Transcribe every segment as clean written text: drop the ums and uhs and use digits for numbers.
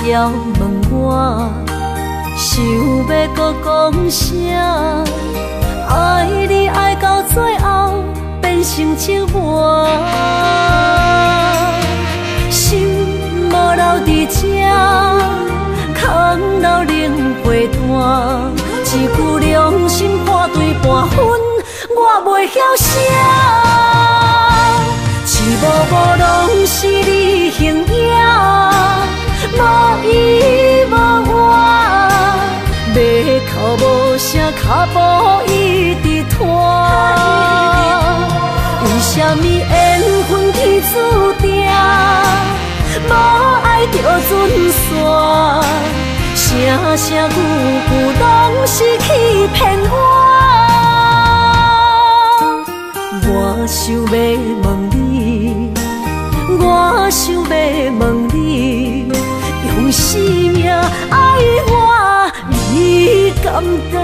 要问我，想要搁讲啥？爱你爱到最后变成寂寞，心无留伫这，空留冷陪伴。一句良心半对半分，我袂晓写。一幕幕拢是你形影，无依无我，马口无声，脚步一直拖。为什么缘分天注定，无爱就准线？声声句句拢是欺骗我。我想要问你，我想要问你，用生命爱我，你敢敢？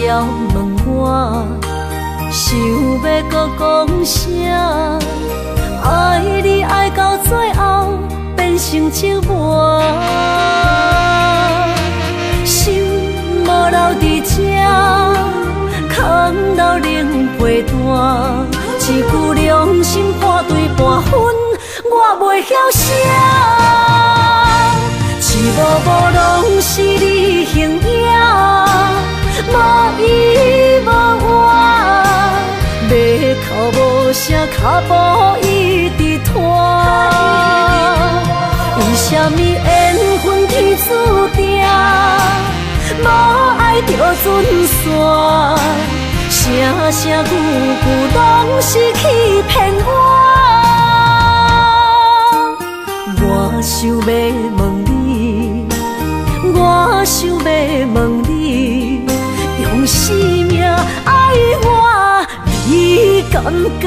要问我，想要搁讲啥？爱你爱到最后变成寂寞，心无留伫这，空留冷陪伴。一句良心半对半分，我袂晓写。一幕幕拢是你形影，无依无我，马口无声，脚步一直拖。为什么缘分天注定，无爱就准线？声声句句拢是欺骗我。我想要问你，我想要问你，用生命爱我，你敢敢？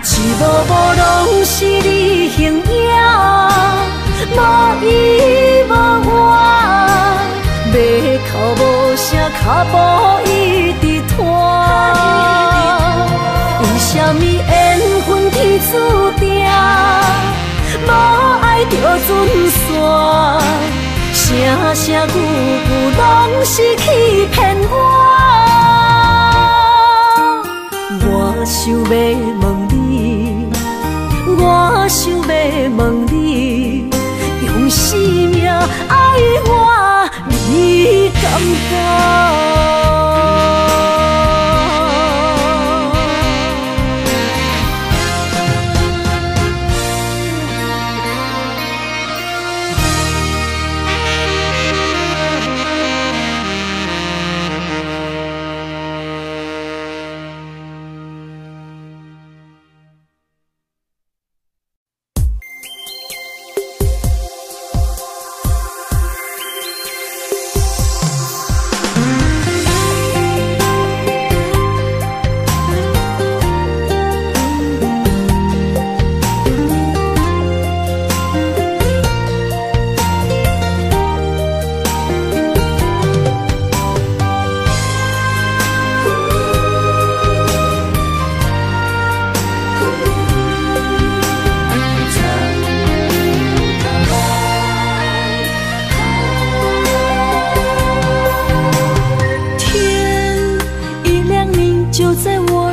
一幕幕拢是你形影，无依无我，马口无声，脚步一直拖。为什么缘分天注定，无爱就准线？声声句句拢是欺骗我。我想要问你，我想要问你，用生命爱我，你敢敢？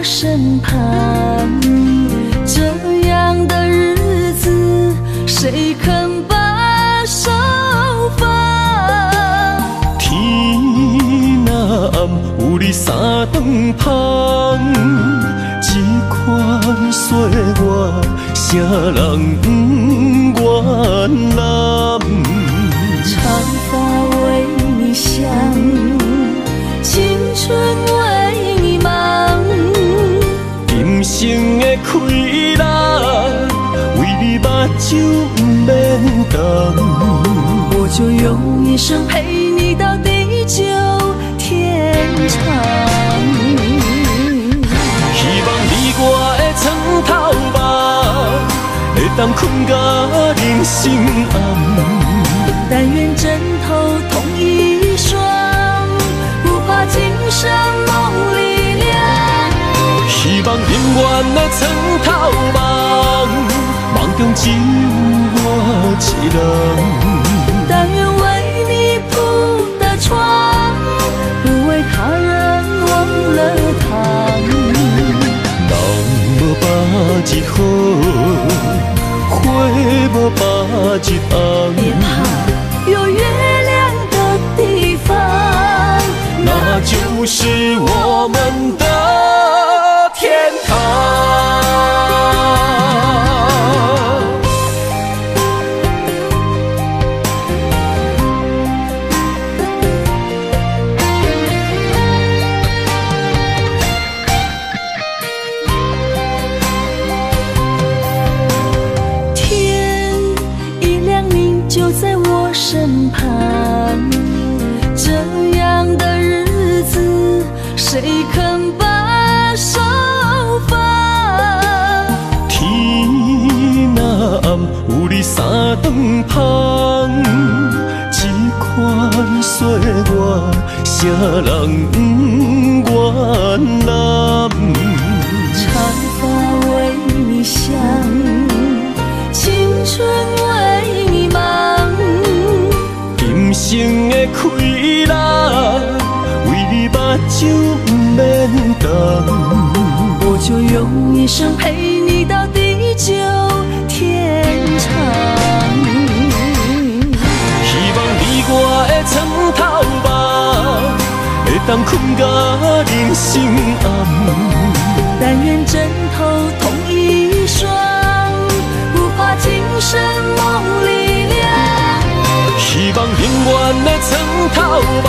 身旁，这样的日子谁肯把手放？天若暗，有你三顿香，这款岁月，谁人不原谅？长发为你香，青春为你忙。人生的快乐，酒不免等，我就用一生陪你到地久天长。希望你我的床头梦，会当困到人生暗。但愿枕头同一双，不怕今生梦里凉。希望永远的床头梦，梦中只有我一人。但愿为你铺的床，不为他人忘了躺。人无百日好，花无百日红。别怕有月亮的地方，那就是我们的天堂。天一亮，你就在我身旁。这样的日子，谁肯把手放？天若暗，有你三顿香，这款岁月，谁人不愿揽？长发为你香，青春为你忙。今生的快乐，为你目睭不免等。我就用一生陪你到地久天长。希望你我的床头梦，会当困到人生暗。但愿枕头同一双，不怕今生梦里凉。希望永远的床头梦，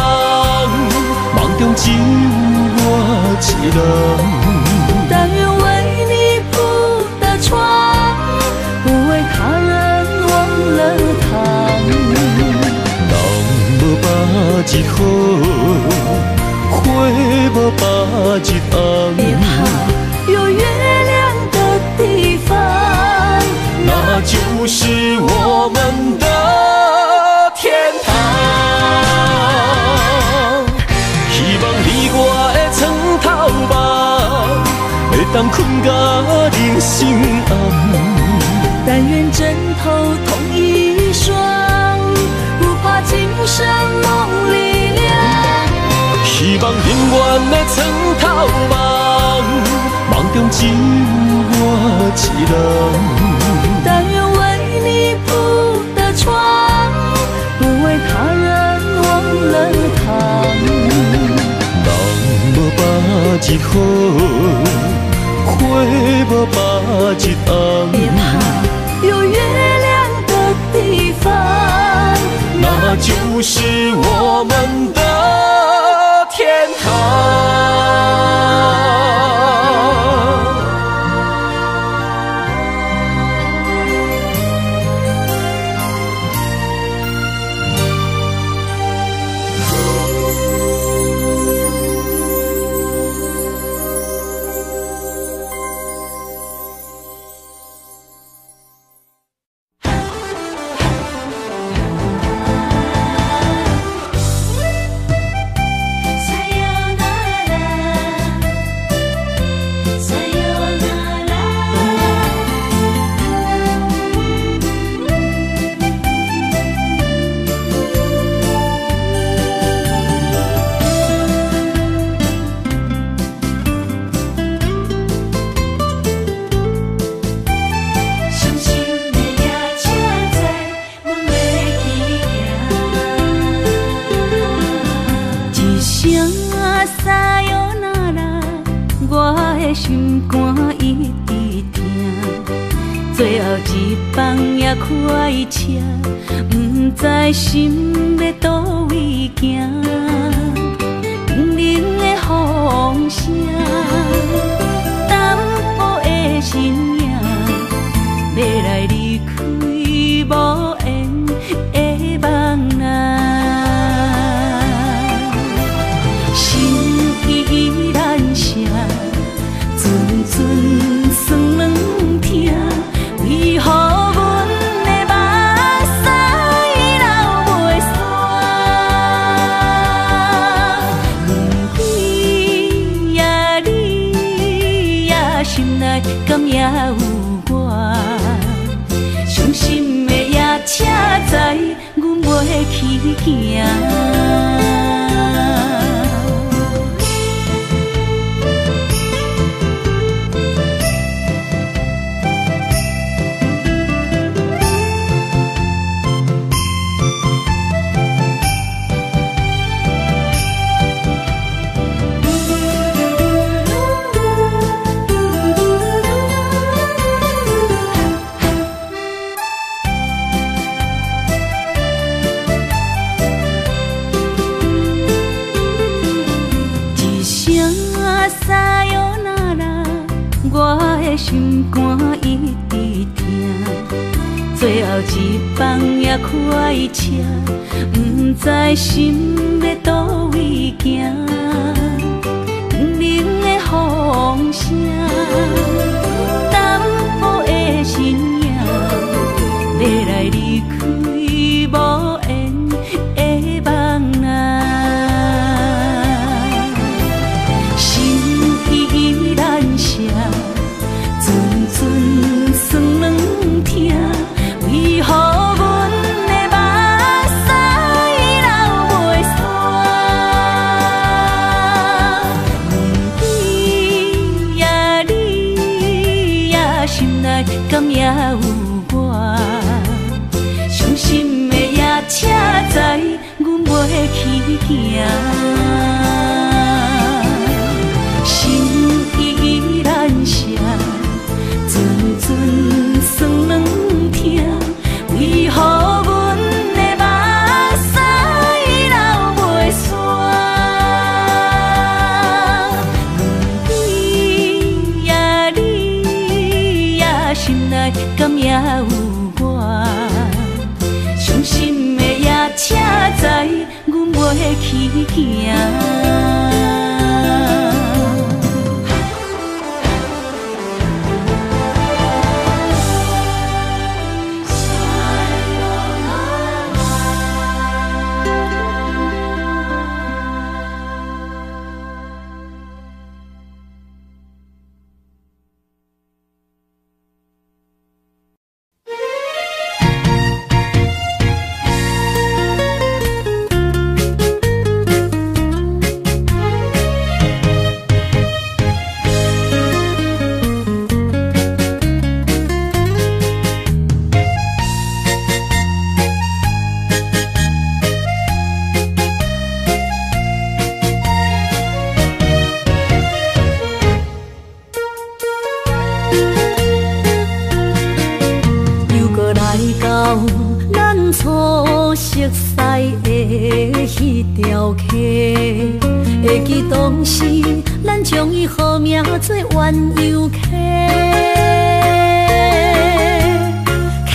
梦中只有我一人。但愿为你铺的床，不为他人忘了躺。人无百日好，花无百日红。别怕有月亮的地方，那就是我们的天堂。希望你我的床头梦，会当困到人生暗。但愿枕头同一双，不怕今生梦里凉。希望永远的床头梦，梦中只有我一人。但愿为你铺的床，不为他人忘了躺。人无百日好，花无百日红。别怕有月亮的地方，那就是我们的天堂。心肝一直疼，最后一放也开车，不知心要倒位行。冷冷的风声，淡薄的身影，要来离开。内敢也有我？伤心的夜车载，阮袂去行。心肝一直疼，最后一放也开车，不知心要倒位行。冷冷的风声，淡薄的身影，要来离开无缘的梦啊，心依然舍。阵酸软疼，为何阮的目屎流袂煞？你呀你呀，心内敢也有我？伤心的夜车载，阮袂去行。心依然舍。阵酸软疼，为何阮的目屎流袂煞？你呀你呀，心内敢也有我？伤心的夜车载，阮袂去行。会记当时，咱将伊号名做鸳鸯溪，溪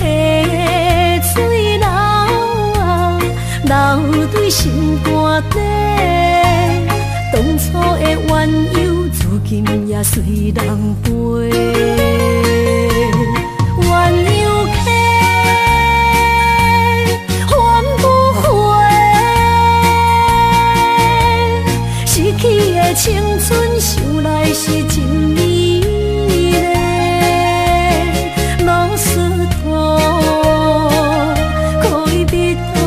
水流啊，流对心肝底。当初的鸳鸯，如今也随人飞。鸳鸯溪。青春想来是真美丽，老师徒可以别途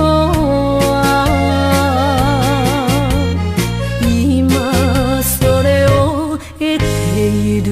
啊，伊嘛所了的退路。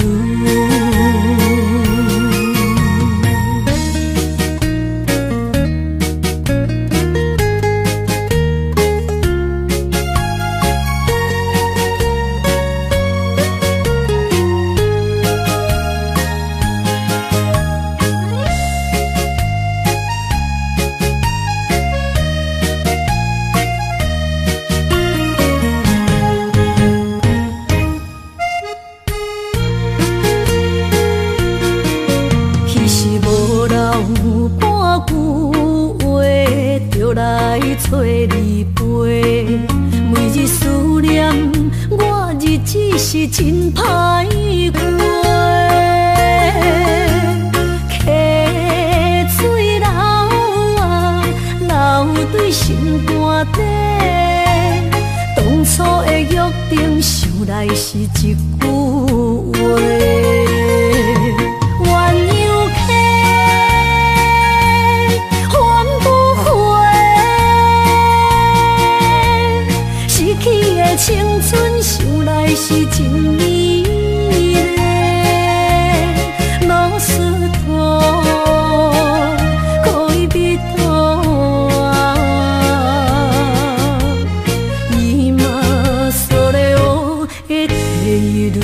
找你陪，每日思念，我日子是真歹过。溪水流啊，流对心肝底。当初的约定，想来是一句话。来是真美丽，老师徒可以比多啊，伊嘛所咧学的第一路。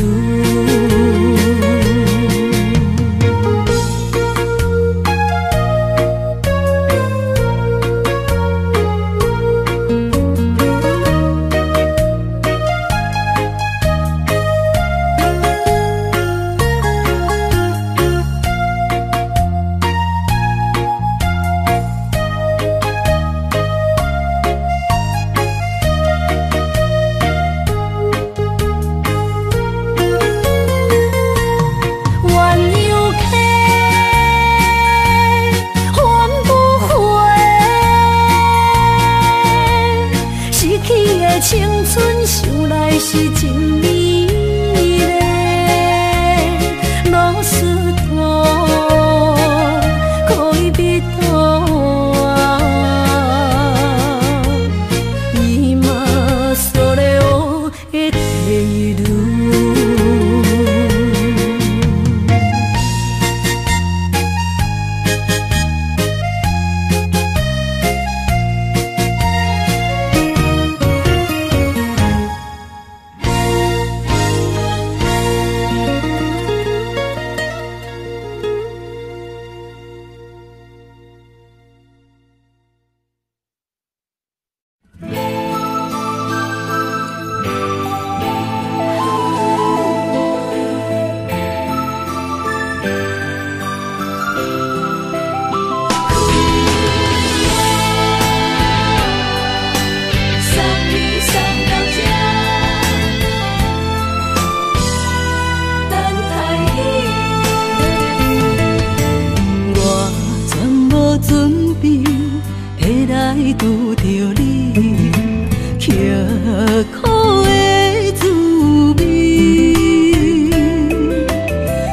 青春想来是真美丽，老师徒可以比多啊，伊嘛所咧学的第一路。拄着你，刻苦的滋味，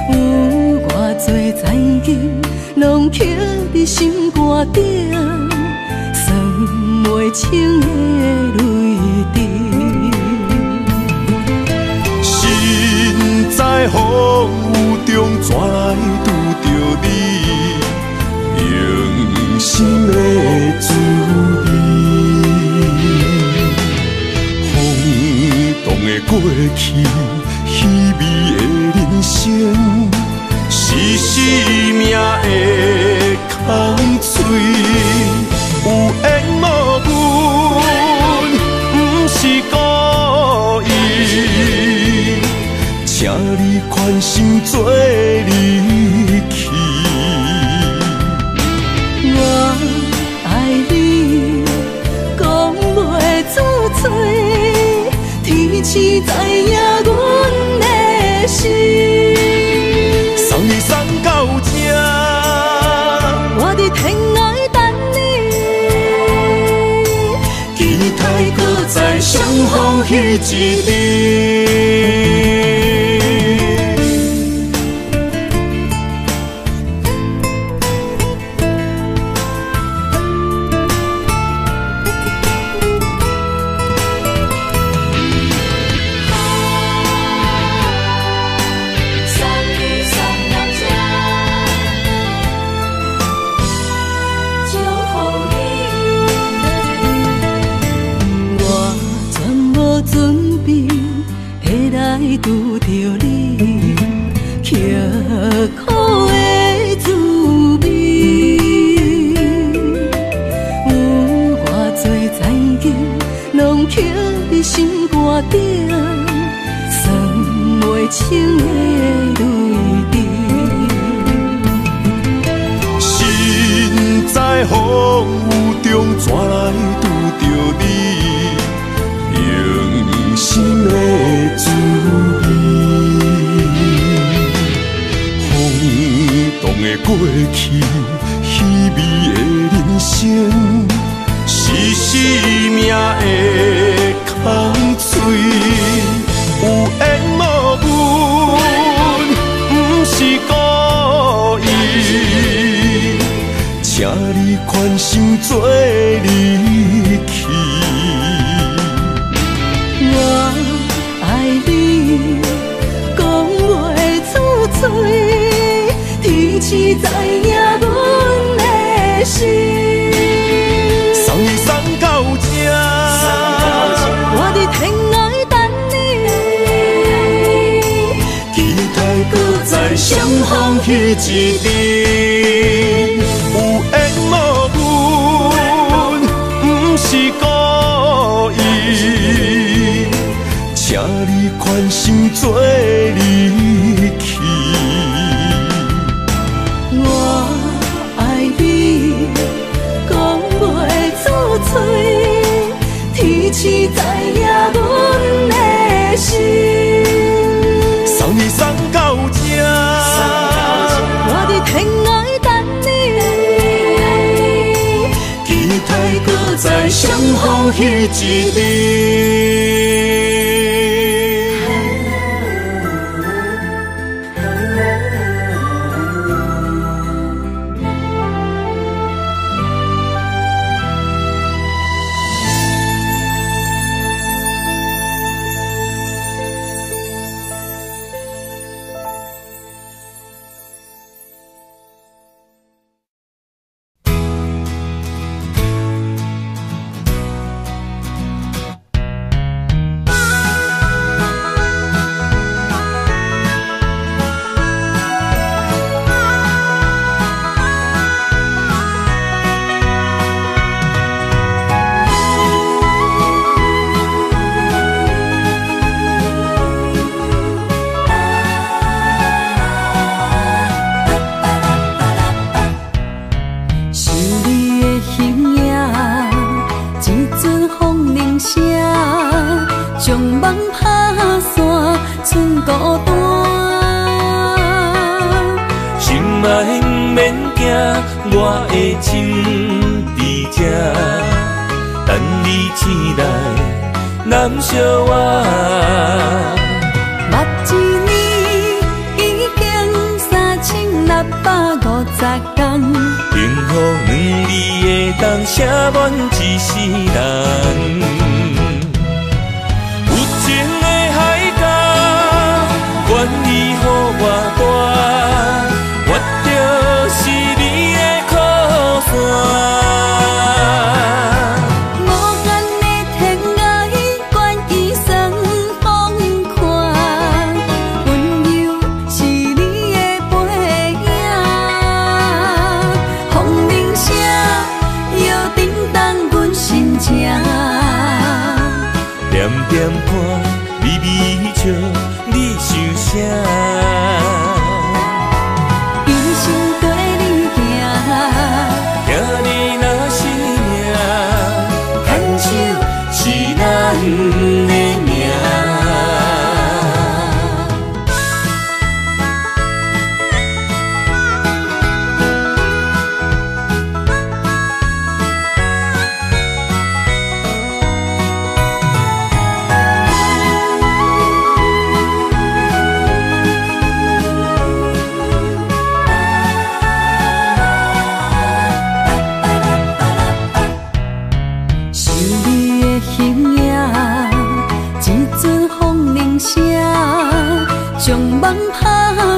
有偌多残景，拢刻伫心肝顶，算袂清的泪滴。心在风雨中，怎来拄着你？用心的滋味，风动的过去，稀微的人生，是生命的空嘴，有缘无分，不是故意，请你宽心做离去。我爱你，讲袂出嘴，天赐知影阮的心。送你送到这，我伫天涯等你，期待搁再相逢彼一日。拄着你，刻苦的滋味，有偌多残景，拢刻伫心肝顶，算袂清的泪滴。心在风雨中，怎来拄着你？用心的滋味，风动的过去，稀微的人生，是生命的空嘴，有缘无分，不是故意，请你宽心做离去。我爱你。痴知影阮的心。送你送到这，我伫天涯等你，期待搁再相逢彼一日。有缘无分，不是故意，请你宽心做离去。我爱你，讲袂出嘴，天痴知影阮的心。送你送到这，我伫天涯等你，期待搁再相逢彼一日。我的心伫这，等你醒来，难相我。目一年已经3650天，幸福两字的当写满一世人。有情的海角，愿意予我大，我就是你的靠山。无限的天涯，愿意双风看，温柔是你的背影，风铃声摇叮当阮心情。点点看，微微笑，你想啥？人生跟你行，听你若是命，牵手是咱的命。想你的形影，一阵风铃声，将梦打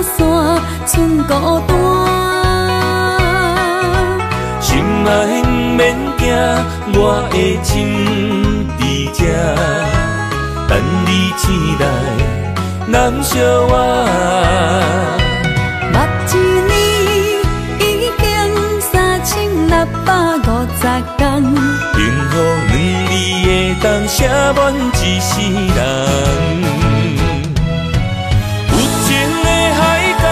散，剩孤单。心爱免惊，我的心伫这，等你醒来，难相我。目一年已经3650天，幸福两字的当写满一世人。有情的海角，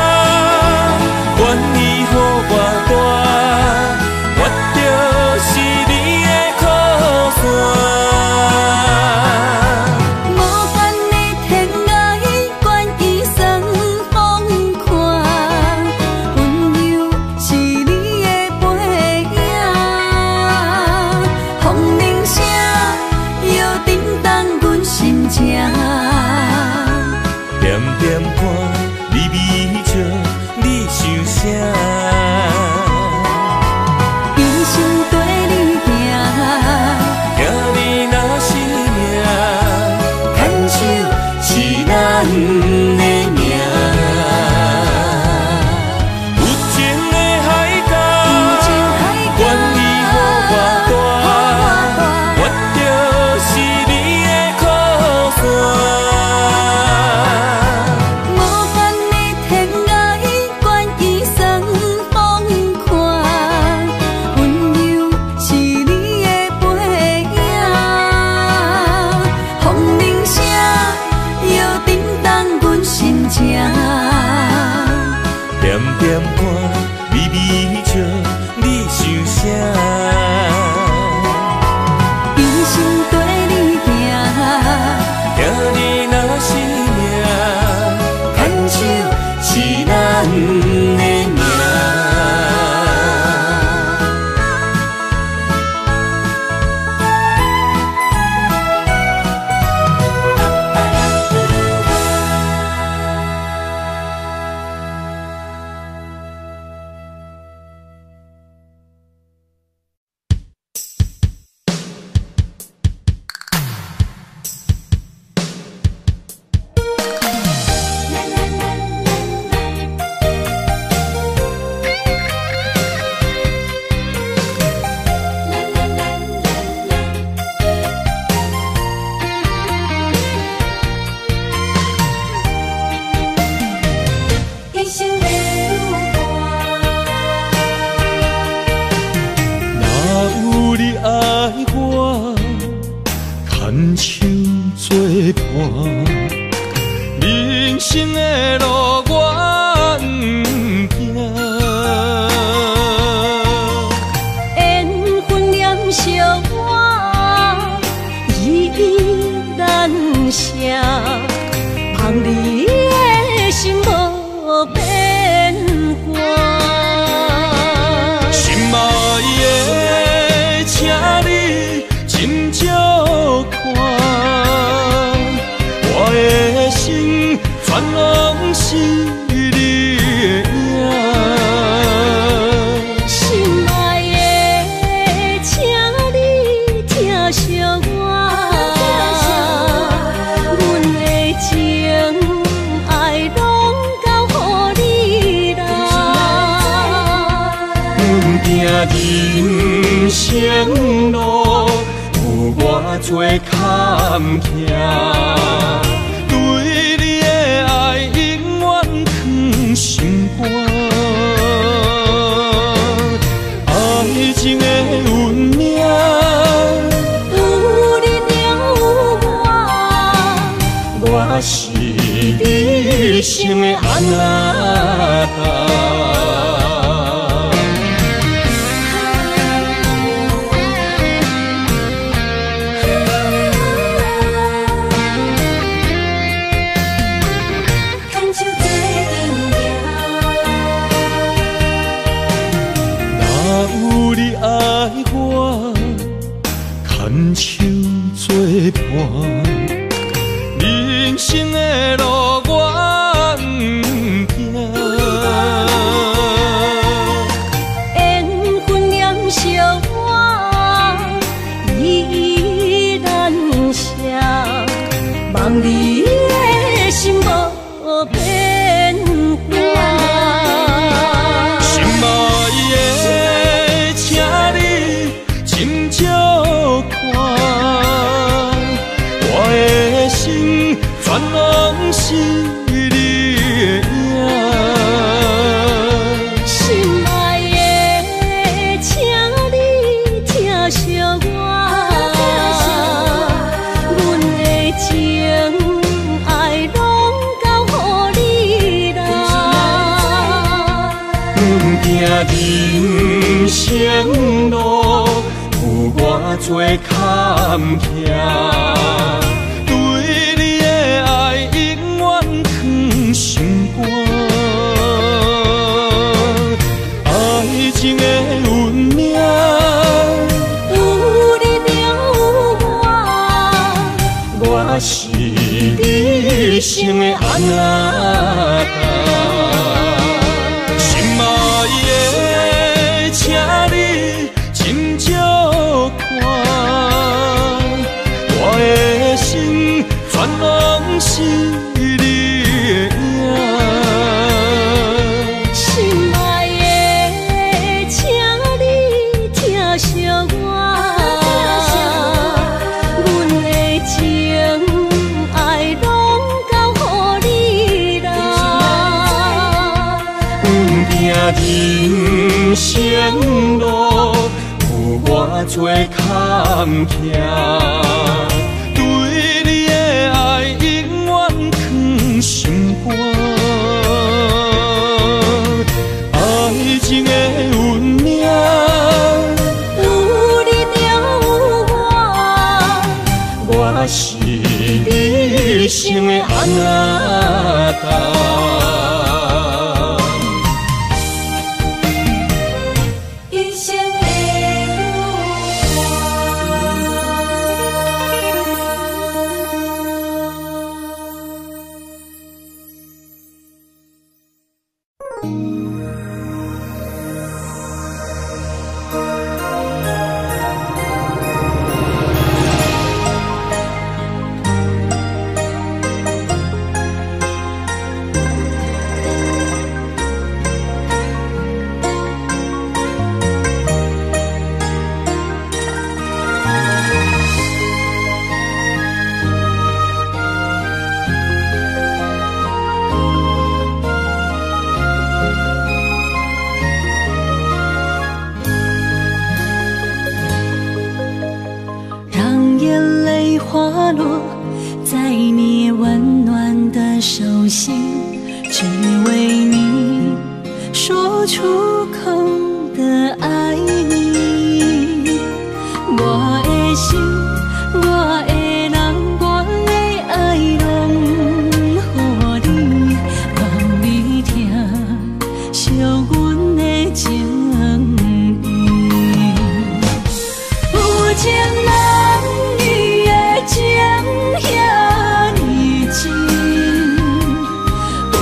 愿意予我大，我就是你的靠山。无限的天涯，愿意双风看，温柔是你的背影，风铃声摇叮当阮心情。点点看，微微笑，你想啥？人生跟你行，听你若是命，牵手是咱的命。有情人生的路我不行。缘分染烧我，依依难舍，望你的心无变卦。心爱的，请你斟酌看，我的心全拢是你的影。心爱的，请你疼惜我，阮的情爱拢交予你啦。阮行人生路，有偌多坎坷，对你的爱永远藏心肝。爱情的运命，有你了有我，我是你生的安那达。有你爱我，牵手作伴，人生的路我不行。缘分染烧我，依依难舍，望你的心无变卦。心爱的，请你斟酌看，我的心全拢是你的影。心爱的，请你疼惜我，阮的情爱拢交予你啦。阮行人生路，有偌多坎坷，对你的爱永远藏心肝。爱情的运命，有你了有我，我是你生的安那达。心爱的，请你斟酌看，我的心全拢是你的影。心爱的，请你疼惜我，阮的情爱拢交予你啦。阮行人生路，有偌多坎坷，对你的爱永远藏心肝。爱情的运命，有你了有我，我是你生的安那达。一生的心，只为你说出口的爱你。我的心，我的人，我的爱拢予你，望你听惜阮的情意。有情人伊的情遐尼真，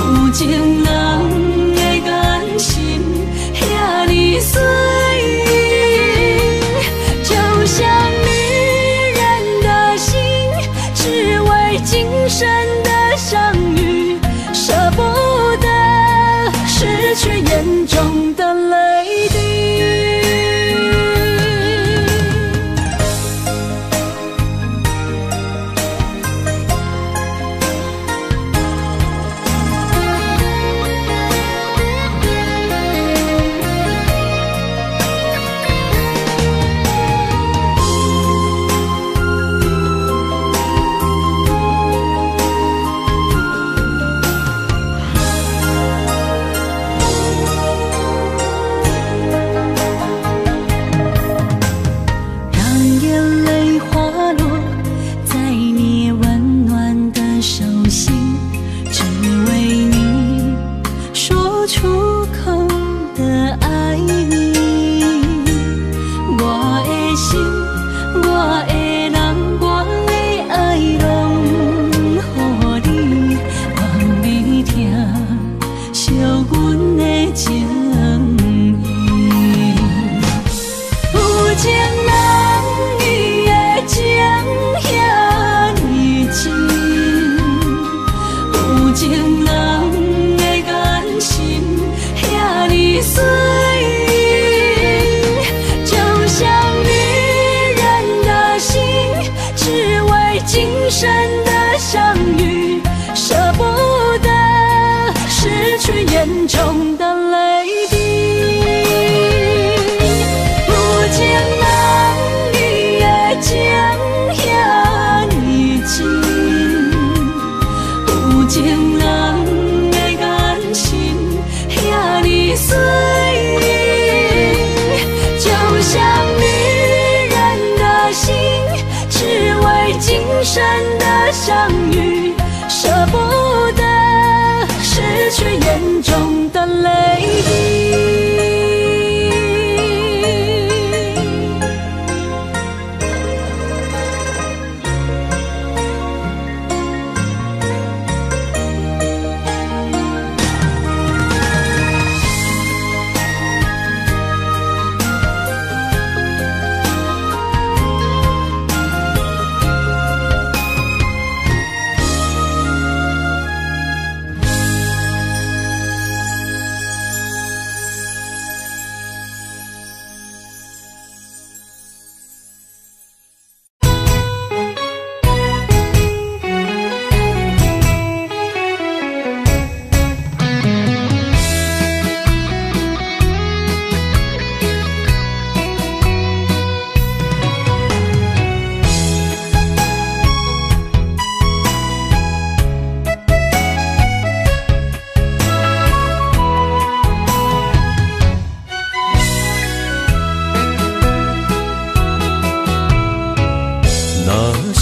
有情人的眼神遐尼水，就像女人的心，只为今生的相遇，舍不得失去眼中的泪滴。眼中的泪滴，有情人伊的情遐尼真，有情人的眼神遐尼水，就像女人的心，只为今生的相遇，舍不得失去眼中的泪滴。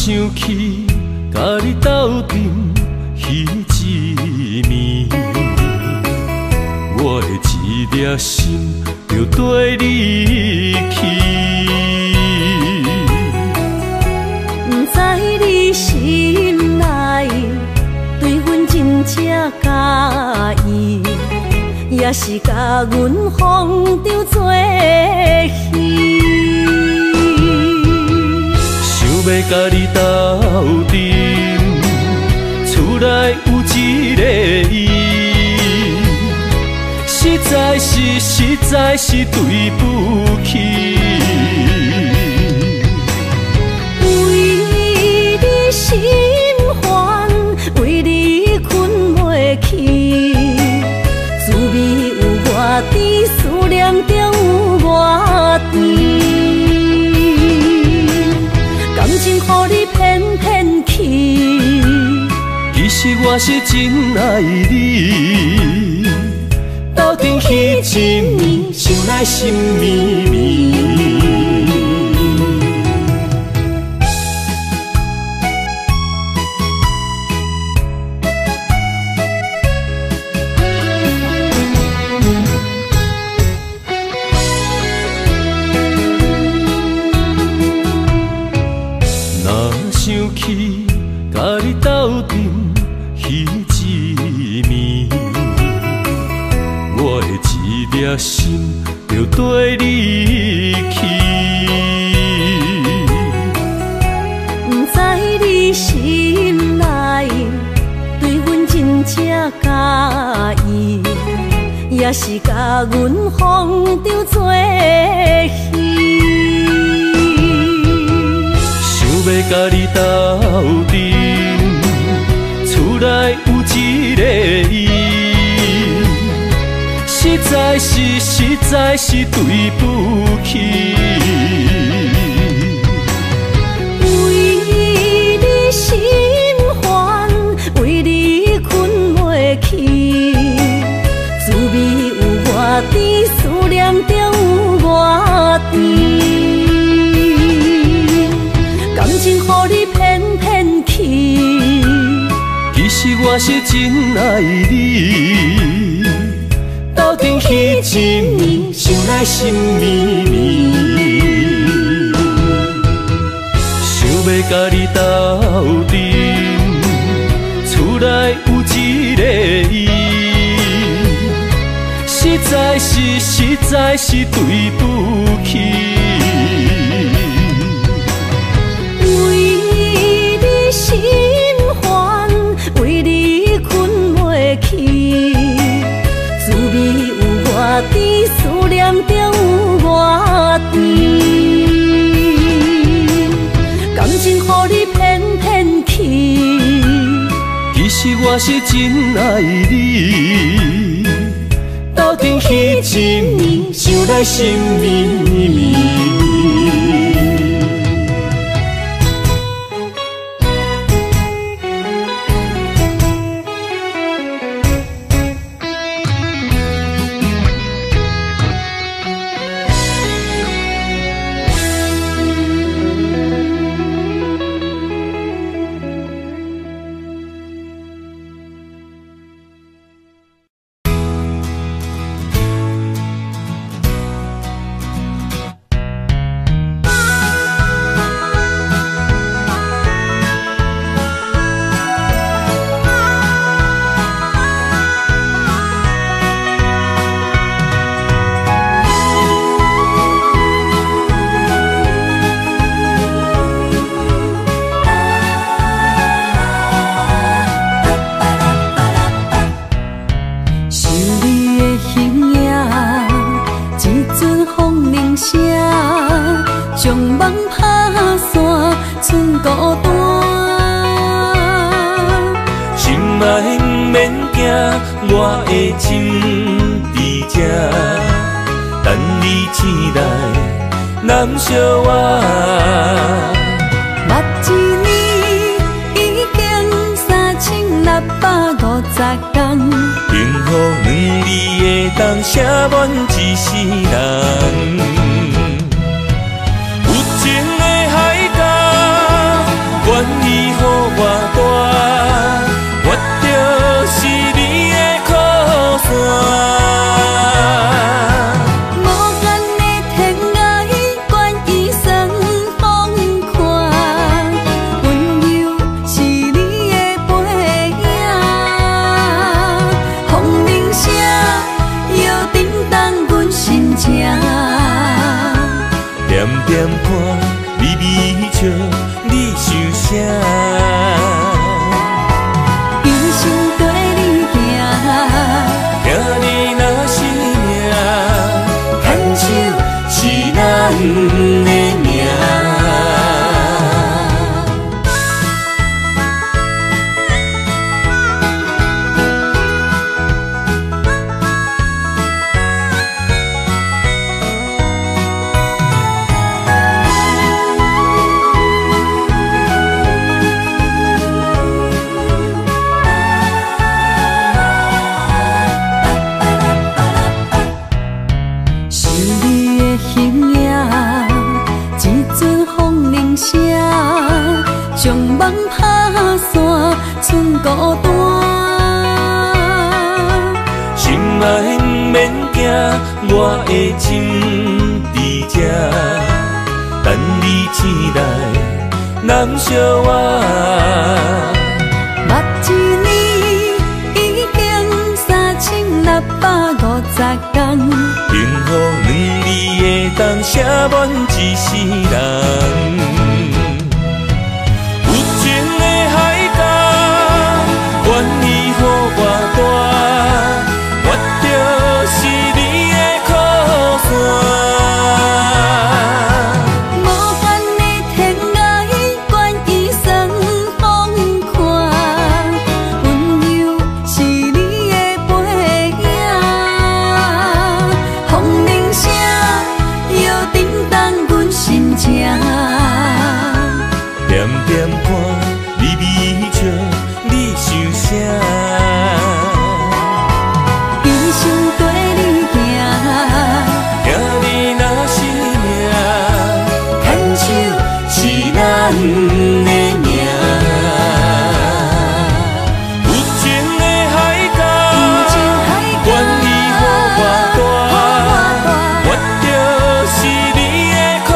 想起甲你斗阵彼一暝，我的一粒心就跟你去。不知你心内对阮真正介意，也是甲阮放着做戏。要甲你斗阵，厝内有一个伊，实在是对不起。为你心烦，为你困袂去，滋味有偌甜，思念中有偌甜。感情予你骗去，其实我是真爱你，斗阵彼一暝，想来心绵绵。若想起甲你斗阵彼一暝，我的一粒心就跟你去。不知你心内对阮真正介意，也是甲阮放着做戏。想要甲你斗阵，厝内有一个伊，实在是对不起。为你心烦，为你困袂去，滋味有偌甜，思念就有偌甜。感情予你骗骗去，其实我是真爱你，斗阵彼一暝，想来心绵绵。想要甲你斗阵，厝内有一个伊，实在是对不起。为你心烦，为你困袂去，滋味有偌甜，思念就有偌甜。感情予你骗骗去，其实我是真爱你，斗阵彼一暝，想来心绵绵。我的心在这，等你醒来，难相我。目一年已经3650天，幸福两字的当写满一世人。有情的海角，愿意予我大，我就是你的靠山。点看，微微笑，你想啥？一生跟你行，行你若是命，牵手是咱的命。梦打散，剩孤单。心爱不免惊，我的心伫这，等你醒来，难相我。目一年已经3650天，幸福两字会当写满一世人。有情的海角，愿意予我带，我就是你的靠山。无限的天涯，愿意算风看，温柔是你的背影。风铃声摇叮当阮心情，点点看微微笑，你想啥？一生跟你行，行你若是命，牵手是咱的命。有情的海角，愿意予我带，我就是你的靠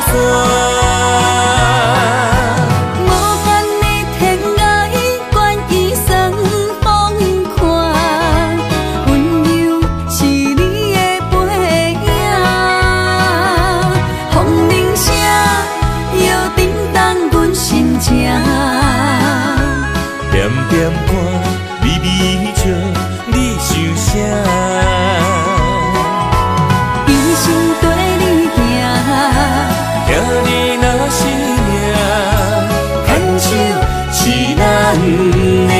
山。无限的天涯，愿意算风看，温柔是你的背影。风铃声摇叮当阮心情，点点看微微笑，你想啥？一生跟你行，行你若是命，牵手是咱的命。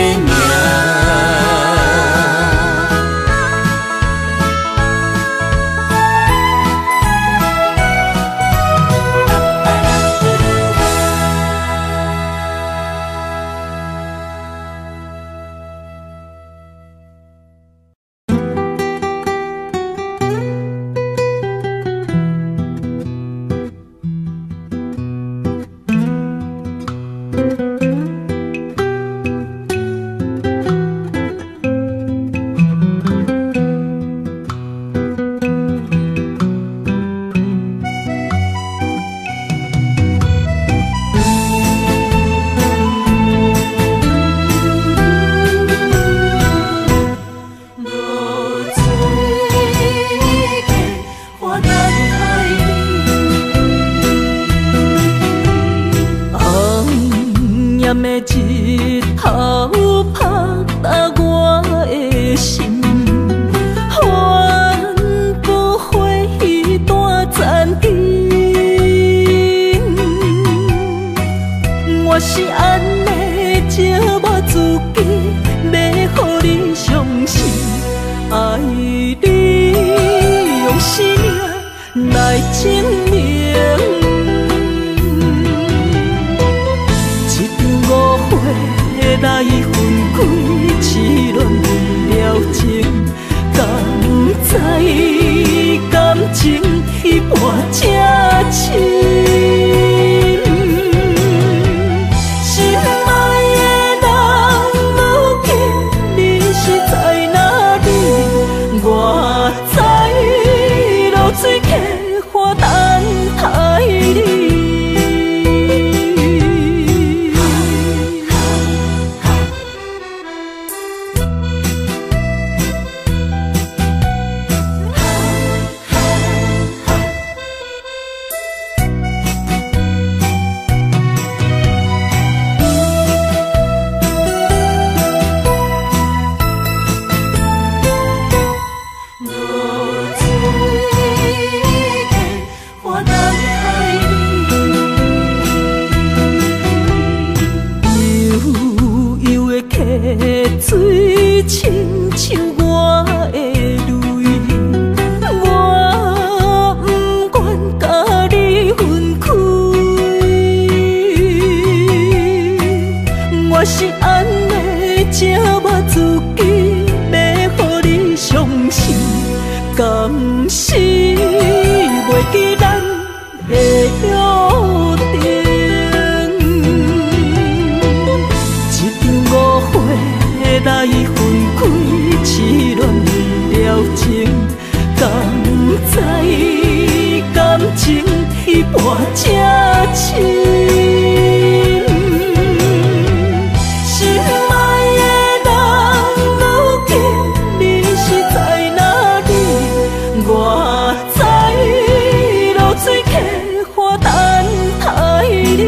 暗的日头拍打我的心，反复回忆大暂停。我是安尼借我自己，要予你相信，爱你用生命来证明。来分开，痴恋为了情，敢知感情一半才深。心爱的人，如今你是在哪里？我在流水溪花等待你。水亲像我的泪，我不愿甲你分开。我是安尼借我自己，要予你相信，敢是袂记咱的约定。半才深。心爱的人，如今你是在哪里？我知落水客花等待你。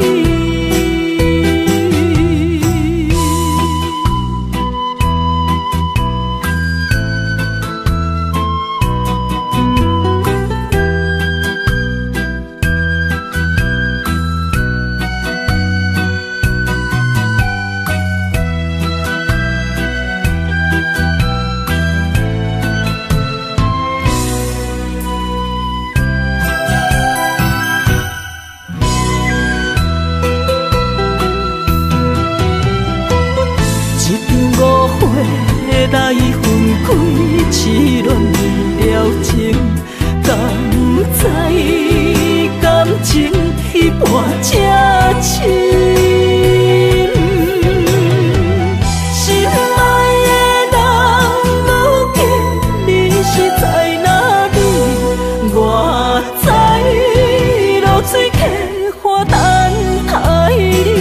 来分开，痴恋了情，敢知感情彼半才深。心爱的人，如今你是在哪里？我知落水客花等待你。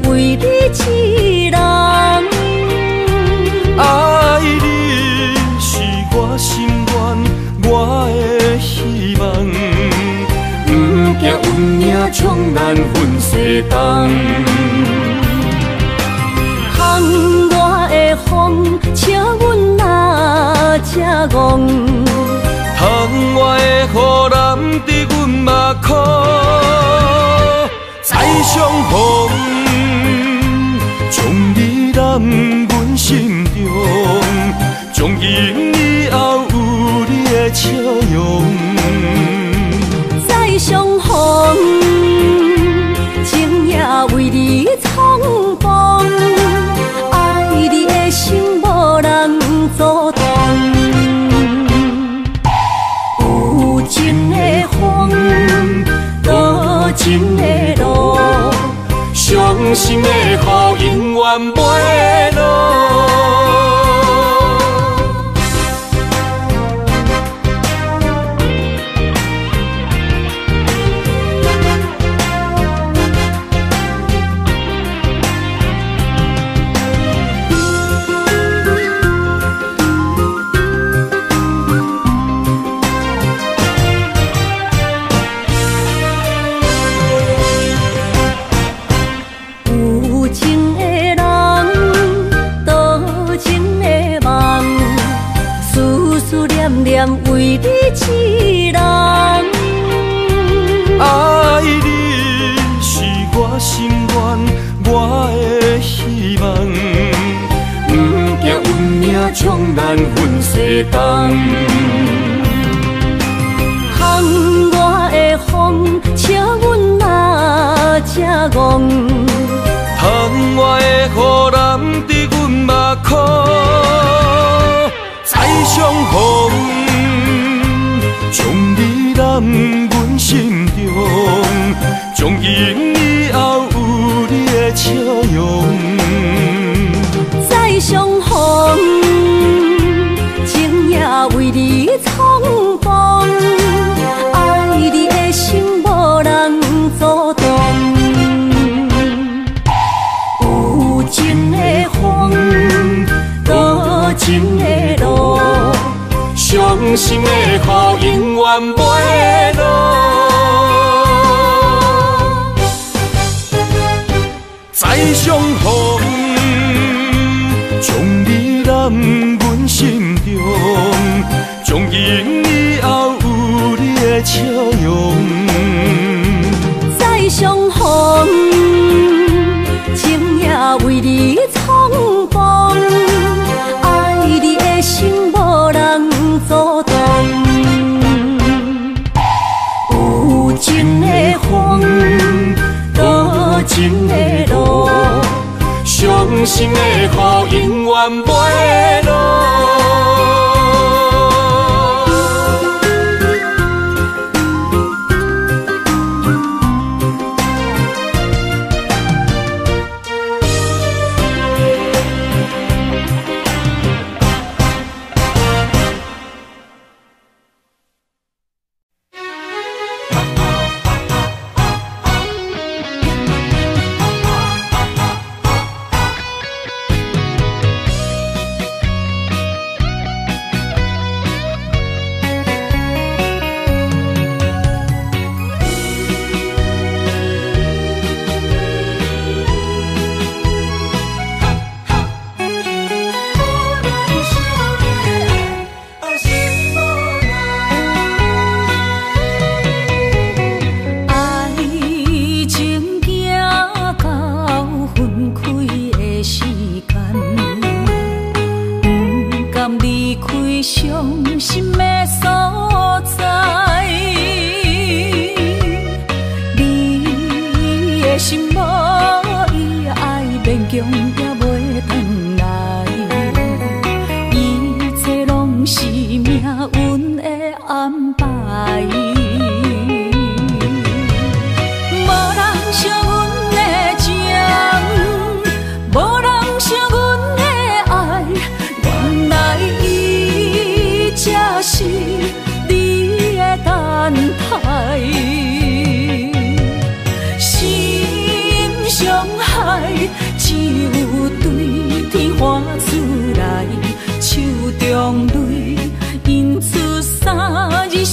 为你痴人，爱你是我心愿，我的希望。不惊运命冲咱分西东，窗外的风，请阮哪才戆？窗外的雨淋伫阮目眶，再相逢。将你揽阮心中，从今以后有你的笑容。再相逢，情也为你创风，爱你的心无人阻挡。有情的风，多情的路。伤心的雨永远袂落。为你痴人，爱你是我心愿，我的希望。不惊运命冲咱分西东，窗外的风，请阮哪才戆？窗外的雨淋伫阮目眶，再相逢。将你揽阮心中，从今以后有你的笑容。再相逢，情也为你创风，爱你的心无人阻挡。有情的风，多情的路。伤心的雨永远袂落。相逢，将你揽阮心中，从今以后有你的笑容。再相逢，情也为你冲动，爱你的心无人阻挡。有情的风，多情的路，伤心的雨永远袂落。泪，因此三日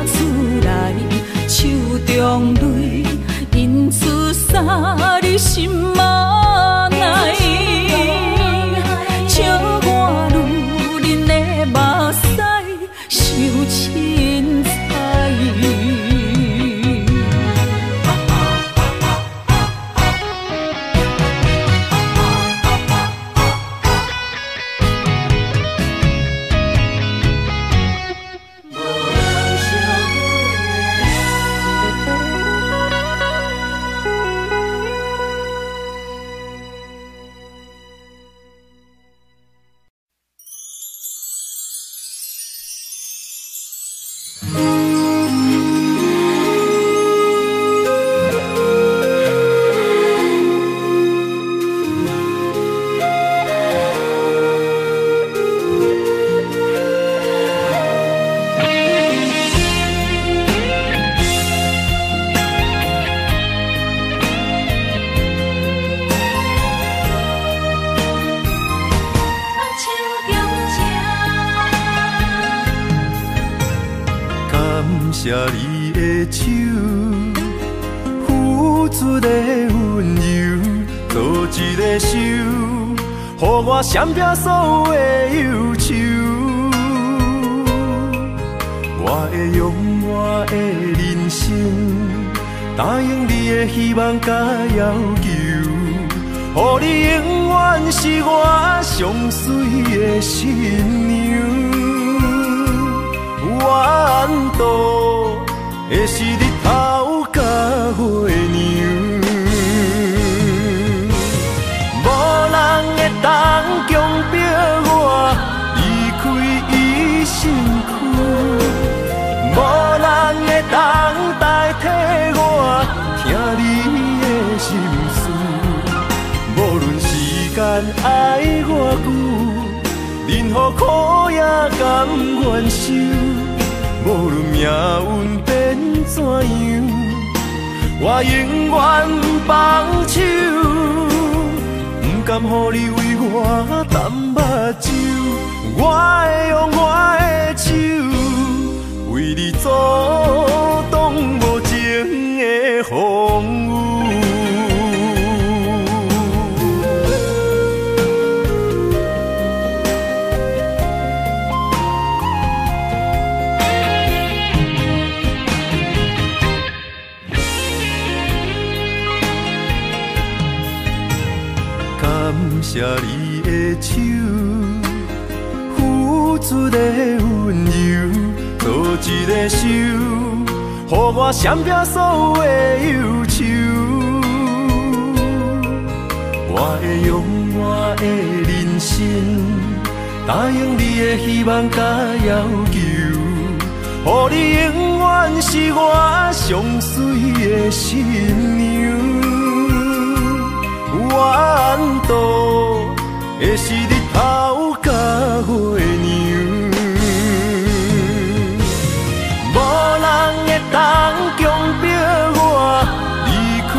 厝内，手中泪印出三字心嘛奈，笑我女人的目屎受凊彩。谢你的手，付出的温柔，做一个手，予我闪避所有的忧愁。我会用我的人生，答应你的希望甲要求，予你永远是我上水的新娘。缘途会是日头甲月亮，无人会当强迫我离开伊身躯，无人会当代替我听你的心事。无论时间爱我久，任何苦也甘愿受。无论命运变怎样，我永远放手，不甘予你为我淡目睭。我会用我的手，为你阻挡无情的风雨。谢你的手，付出的温柔，做一个手，予我闪避所有的忧愁。我会用我的人生，答应你的希望甲要求，予你永远是我上水的新娘。缘途会是日头甲月亮，无人会当强迫我离开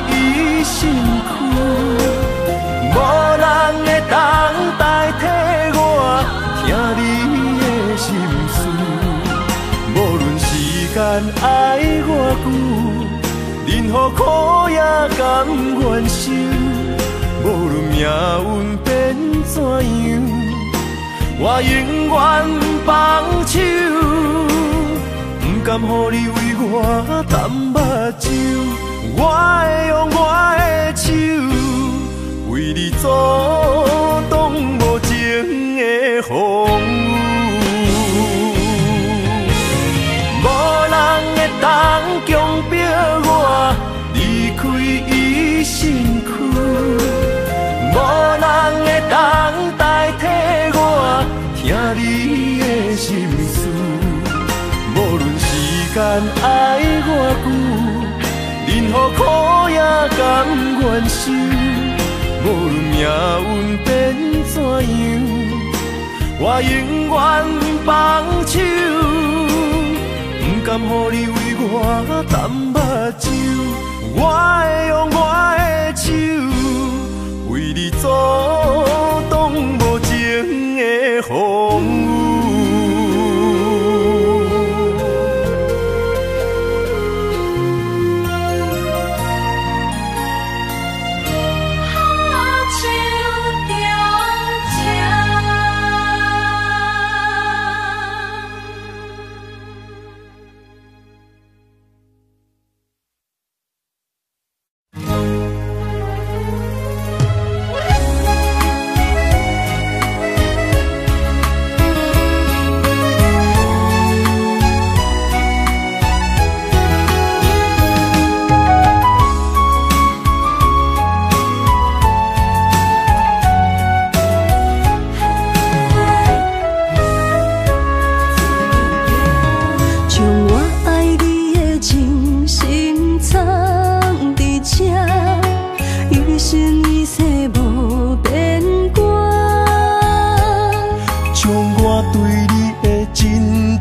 伊身躯，无人会当代替我听你的心事。无论时间爱我久，任何苦也甘愿受。无论命运变怎样，我永远放手，不甘予你为我淡目睭。我会用我的手，为你阻挡无情的风雨。无人会当强迫我离开伊身躯。无人会当代替我听你的心事。无论时间爱我久，任何苦也甘愿受。无论命运变怎样，我永远放手，不甘予你为我淡目睭。我会用我的手，为你阻挡无情的风雨。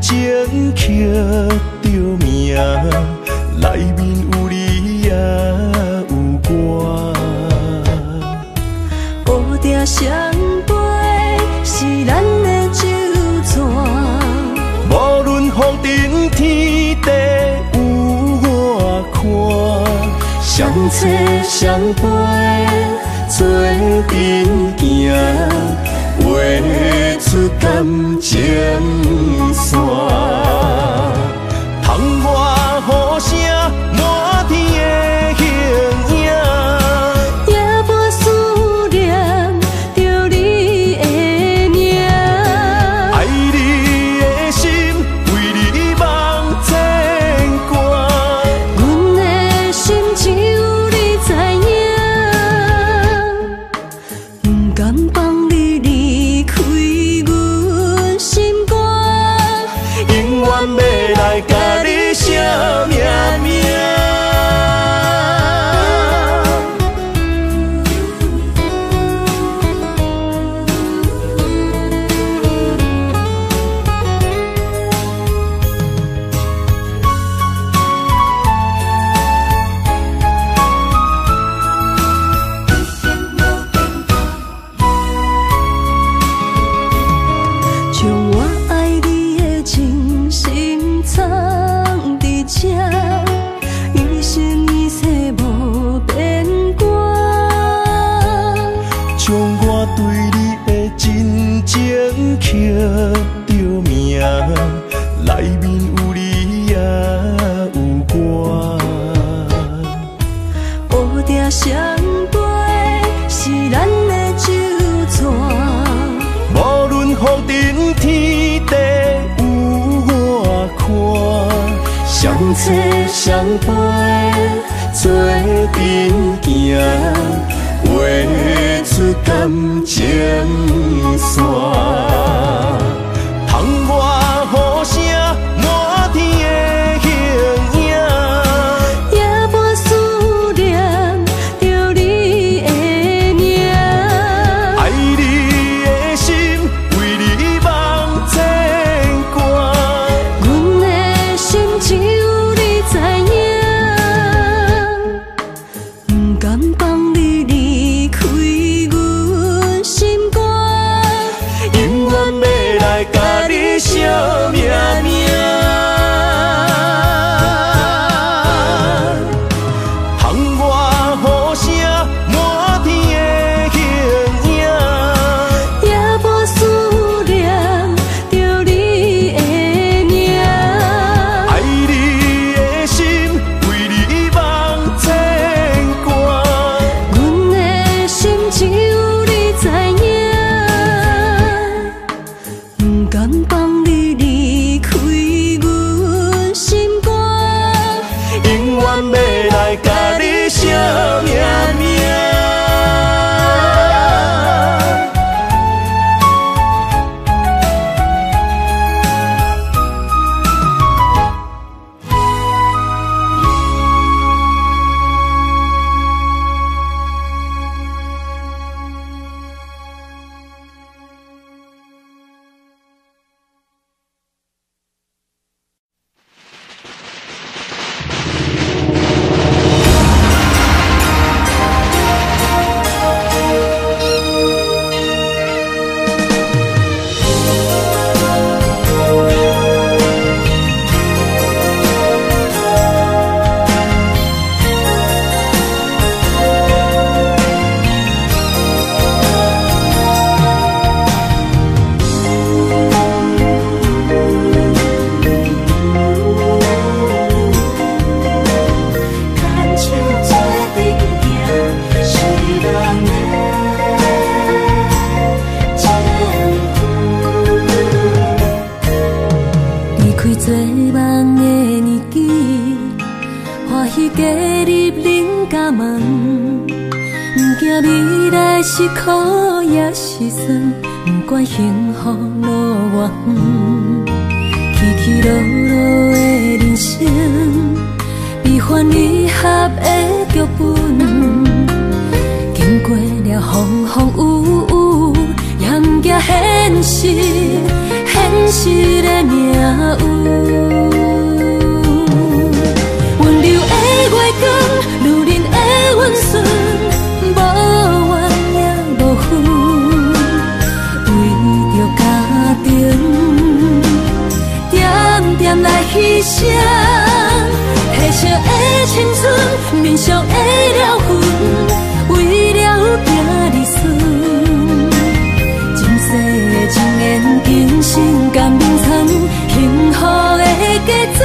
情刻着名，内面有你也有我。乌蝶双飞是咱的酒泉，无论风顶天地有我看，相切相陪做阵行，画出感情线。窗外雨声满天的形影，夜半思念着你的名。爱你的心为你梦牵挂，阮的心只有你知影，不甘放你离开阮心肝，永远要来甲你写命名。将我爱你的真心藏伫这，一生一世无变卦。将我对你的真情刻着名，内面有你也有我。乌蝶双飞是咱的酒泉，无论风顶天地有我看，相切相陪做阵行，画出感情线。窗外雨声满天的形影，夜半思念着你的名。爱你的心为你梦牵挂，阮的心只有你知影，不甘放你离开阮心肝，永远要来甲你写命名。窗外雨声满天的形影，夜半思念着你的名。爱你的心为你梦牵挂，阮的心只有你知影，不甘放你离开阮心肝，永远要来甲你写命名。做梦的年纪，欢喜加入恁家门，不惊未来是苦也是酸，不管幸福路偌远，起起落落的人生，悲欢离合的剧本，经过了风风雨雨，也不惊现实。现实的命运。温柔的月光，女人的温顺，无怨也无恨，为着家庭，点点来牺牲。褪色的青春，面上的了痕，为了拼儿孙。前世情缘，今生甘眠藏，幸福的家庄，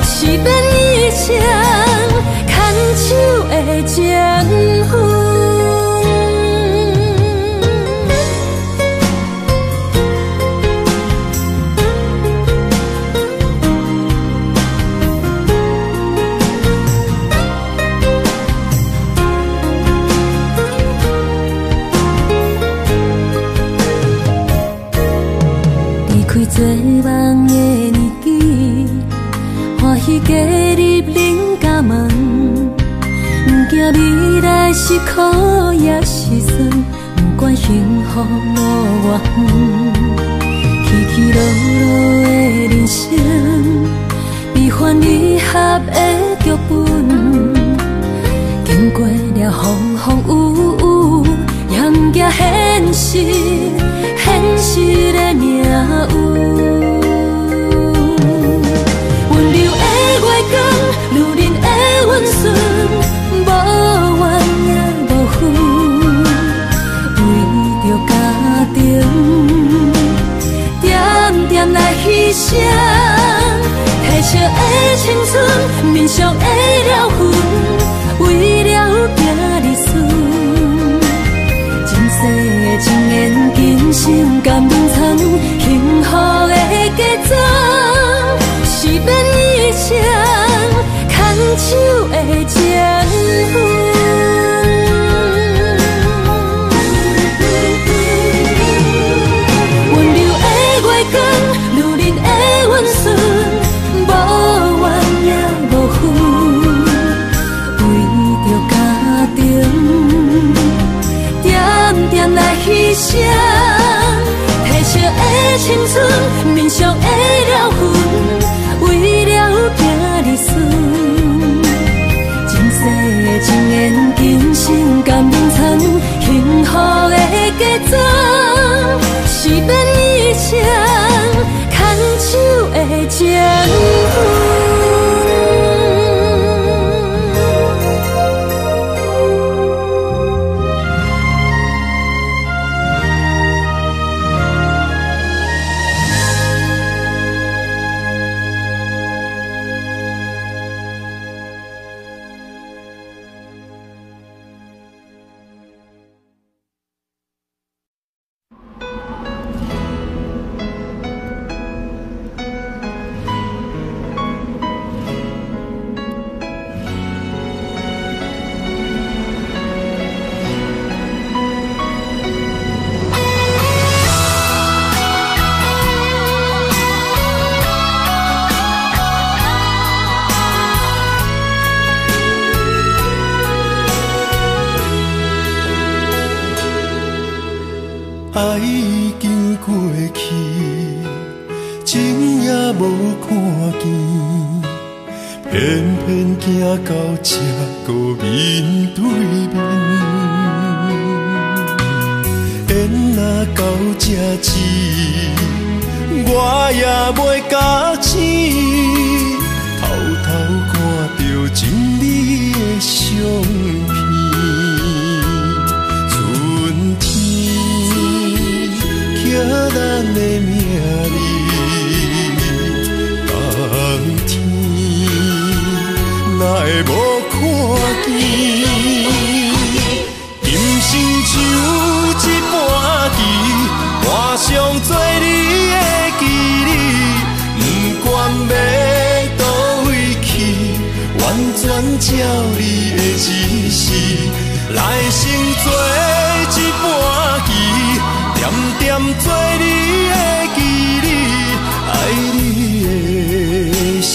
是变一生牵手的情分。做梦的年纪，欢喜加入恁家门，不惊未来是苦也是酸，不管幸福路偌远，起起落落的人生，悲欢离合的剧本，经过了风风雨雨，也不惊现实的命运。温柔的月光，女人的温顺，无怨也无恨，为着家庭，点点来牺牲。褪色的青春，面上的了痕，为了拼儿孙。前世情缘，今生甘眠藏，幸福的家庄，是变一生牵手的情分。温柔的月光，女人的温顺，无怨也无恨，为着家庭，点点来牺牲。褪色的青春，面上的了痕，为了拼儿孙。前世情缘，今生甘眠藏，幸福的家庄，是变一生牵手的情分。爱已经过去，情也无看见，偏偏行到这个面对面。缘若到这时，我也袂假醒，偷偷看到情理的相片。寄人的名字，当天哪会无看见？今生像一盘棋，换上做你的记忆，不管要倒位去，完全照你的指示，来生做一盘棋。点点做你的记忆，爱你的心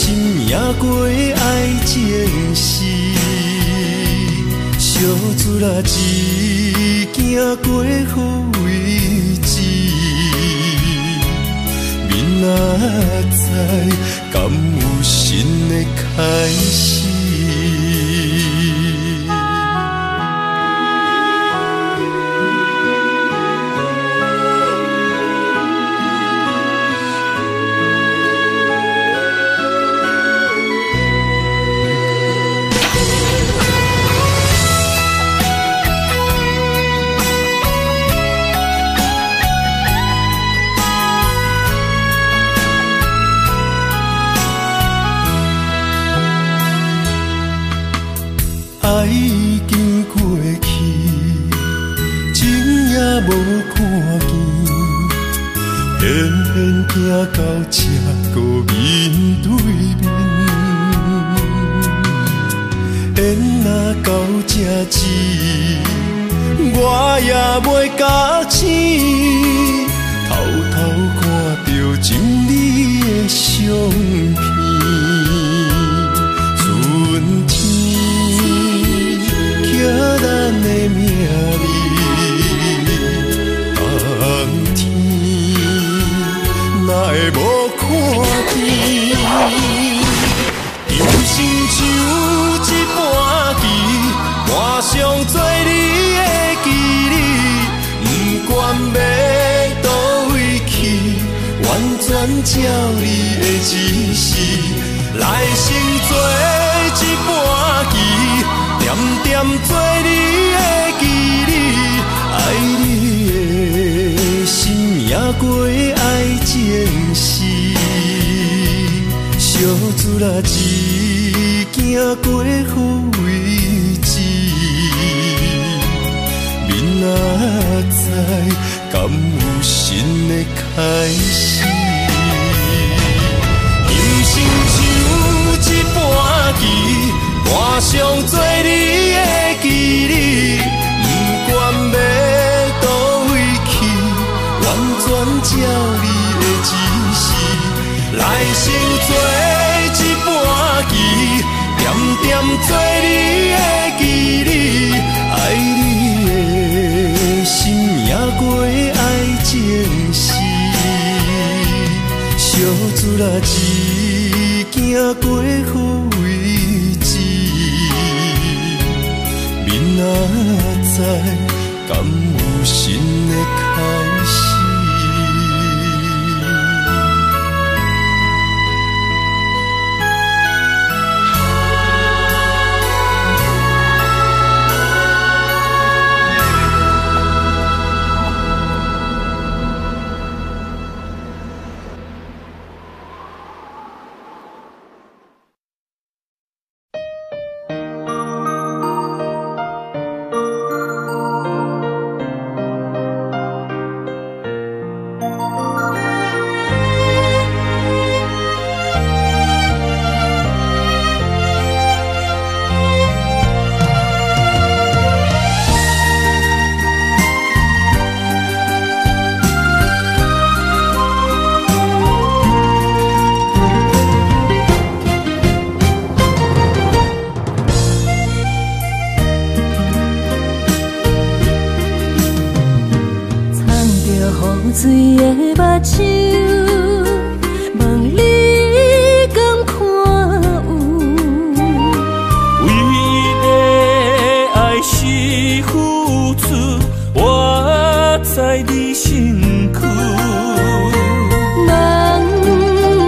也过爱情诗，小船啊一行过好位置，知敢有新的开始？爱已经过去，情也无看见，偏偏行到这个面对面。缘若到这时，我也袂假醒，偷偷看到情你的相片。春天。叫咱的名字，冬天哪会无看见？人生像一盘棋，换上做你的记忆，不管要倒位去，完全照你的指示，来生做一盘棋。点点做你的记忆，爱你的心也过爱情诗，小子啦一行过好位置，明仔载敢有新的开始？人生像一盘棋。换上做你的记忆，不管要倒位去，完全照你的指示，来生做一盘棋，点点做你的记忆，爱你的心也过爱情诗，小子啦一行过好位置。明仔载敢有新的开始？水的目睭，问你敢看有？为的爱是付出，我在你身躯。茫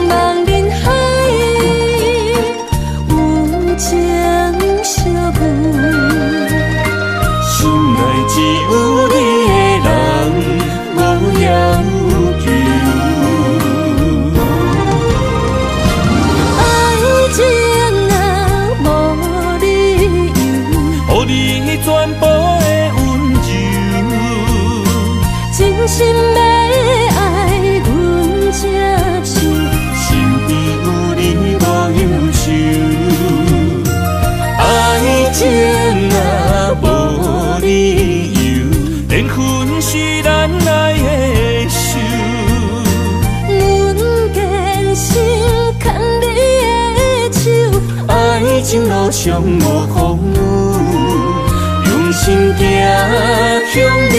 茫人海，有情相伴，心内只有你的人。要求爱情啊，无理由，予你全部的温柔，真心要爱阮才想，身边有你无忧愁。爱情啊，无理由，缘分是咱来的。爱情路上无风雨，用心行向你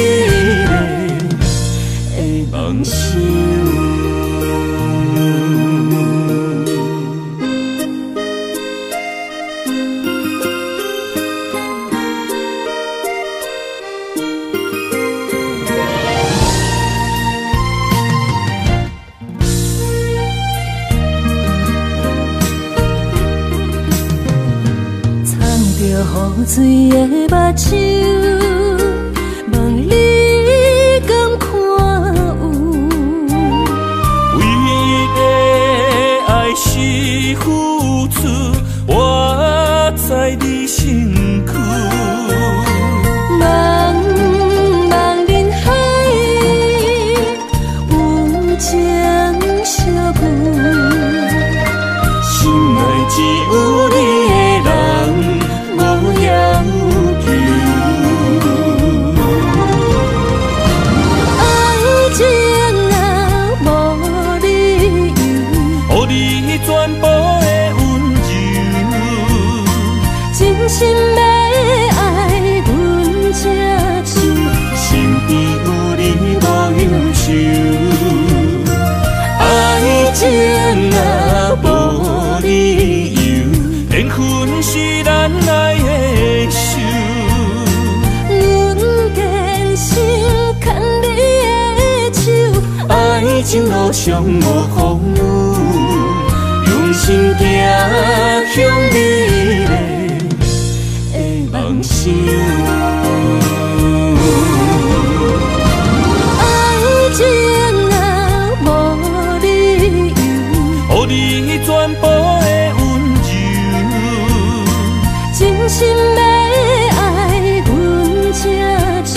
的梦想。着雨水的目睭，问你敢看有？为的爱是付出，我知你身躯。茫茫人海，有情相眷，心内只有你的人，无要求。爱情啊，无理由，予你全部的温柔，真心要爱阮才手，身边有你无忧愁。爱情啊，无理由，缘分是咱来的手。阮坚守牵你的手，爱情路上无风雨，用心行向美丽的梦想。爱情啊，无理由，予你全部的温柔，真心要爱阮才手，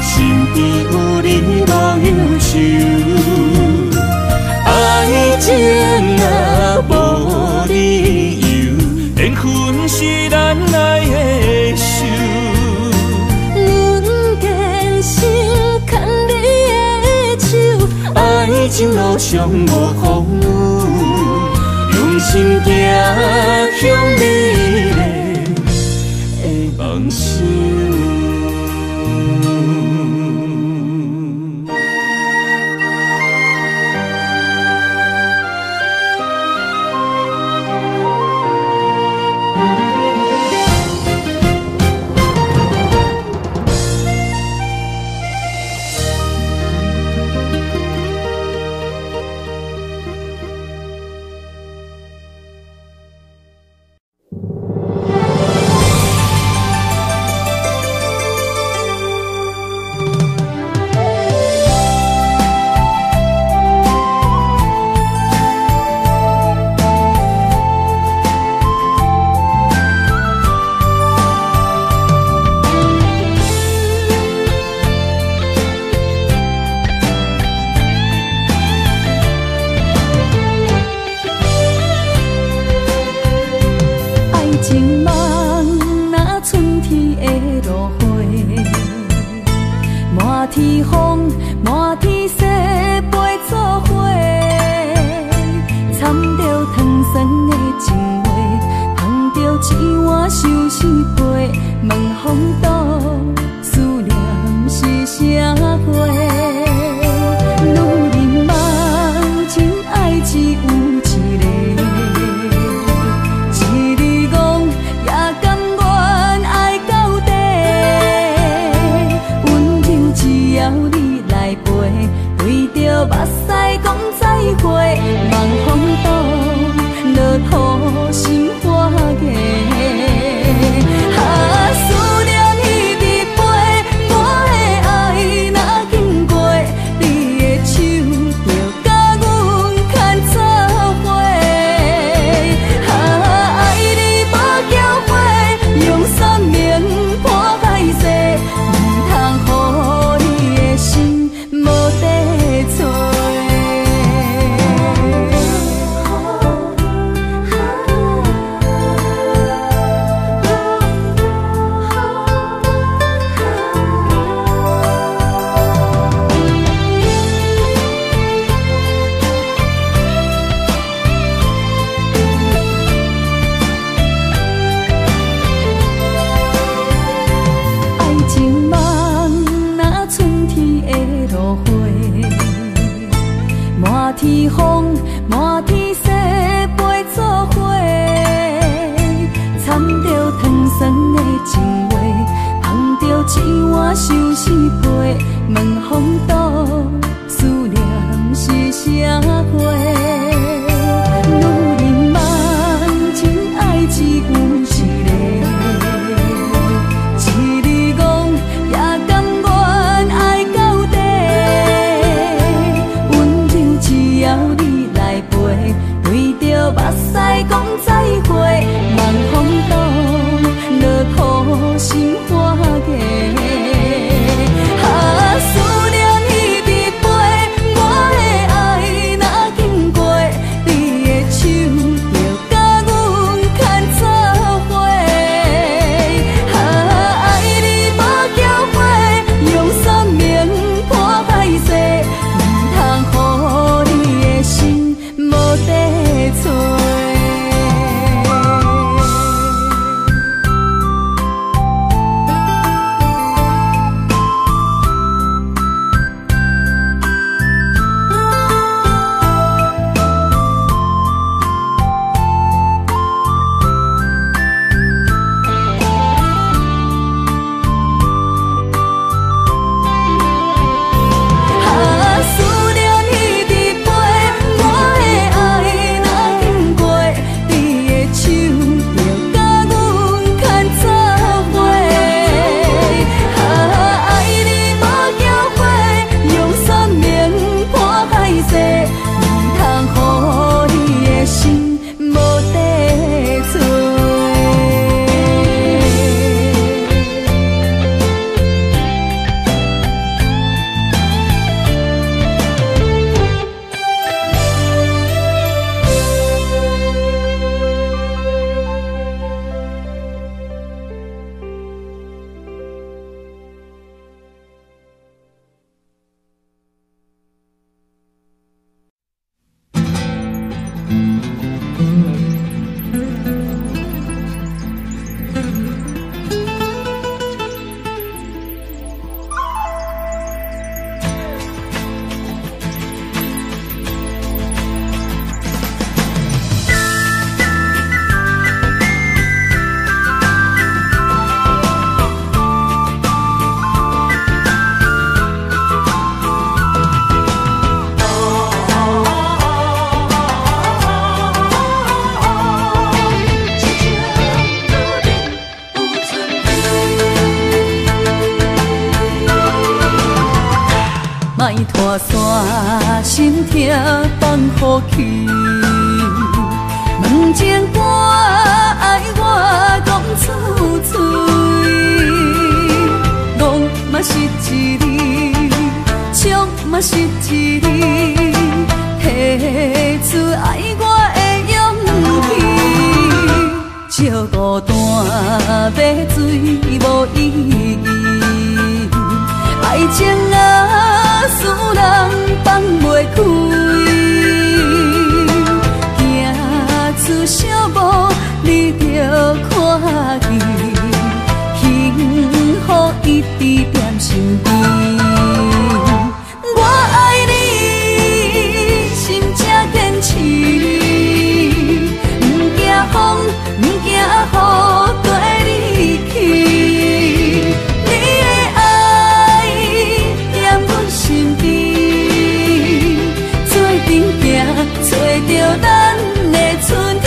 身边有你无忧愁。爱情啊，无理由，缘分是咱来的手。阮坚守牵你的手，爱情路上无风雨，用心行向美丽的梦想。情梦若春天的落花，满天风，满天雪，陪作伙，掺着糖酸的情话，捧着一碗相思杯，问风度思念是啥货？女人梦情爱只有一个。对着目屎讲再会，望风度落土心花芽。思念目屎讲再会，望风度落土心花嫁。思念已伫背，我的爱若经过，你的手就甲阮牵做伙。爱你无交会，用生命破海誓，唔通予你的心无地找。拖山心痛放予去，问情歌爱我讲出嘴，戆嘛是一字，唱嘛是一字，提出爱我的勇气，照孤单买水无意义，爱情啊，使人放袂开，行出小步，你着看见，幸福一直踮身边。我爱你，心正坚持，不惊风，不惊雨，跟你去。找着咱的春天。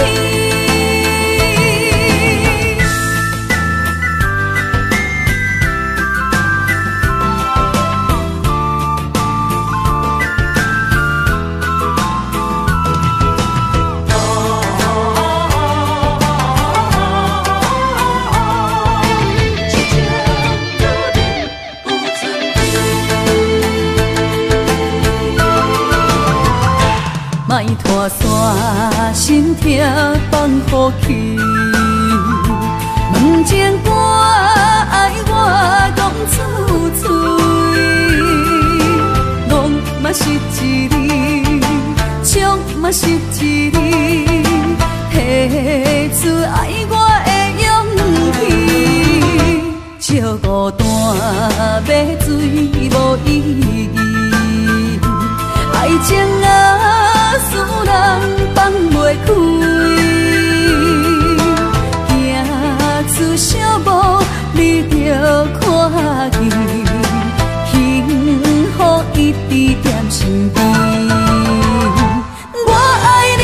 莫拖山心痛放予去，问情歌爱我讲出嘴，戆嘛是一字，唱嘛是一字，提出爱我的勇气，照孤单买水无意义，爱情啊，使人放袂开，行出小步，你着看见，幸福一直踮身边。我爱你，